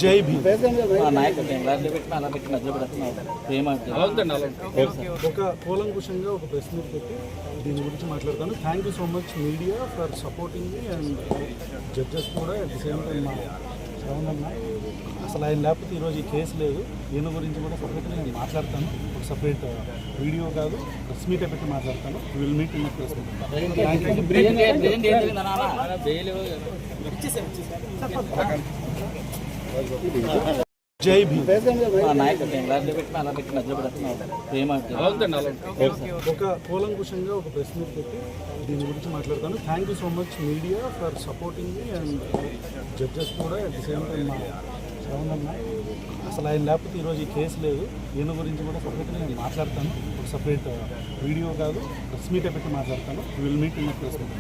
జై భీమ్. ఒక కూలంకుషంగా ఒక ప్రెస్ మీట్ పెట్టి దీని గురించి మాట్లాడతాను. Thank you so much media for supporting me and judges కూడా అట్ ది సేమ్ టైం మా శ్రవణ్ అన్న. అసలు ఆయన లేకపోతే ఈరోజు ఈ కేసు లేదు. ఈయన గురించి కూడా సపరేట్గా నేను మాట్లాడతాను. ఒక సపరేట్ వీడియో కాదు, ప్రెస్ మీటే పెట్టి మాట్లాడతాను. Will meet in press meet. జై భీమ్. ఒక కూలంకుషంగా ఒక ప్రెస్ మీట్ పెట్టి దీని గురించి మాట్లాడతాను. Thank you so much media for supporting me and judges కూడా అట్ ది సేమ్ టైం మా శ్రవణ్ అన్న. అసలు ఆయన లేకపోతే ఈరోజు ఈ కేసు లేదు. ఈయన గురించి కూడా సపరేట్గా నేను మాట్లాడతాను. ఒక సపరేట్ వీడియో కాదు, ప్రెస్ మీటే పెట్టి మాట్లాడతాను. Will meet in press meet.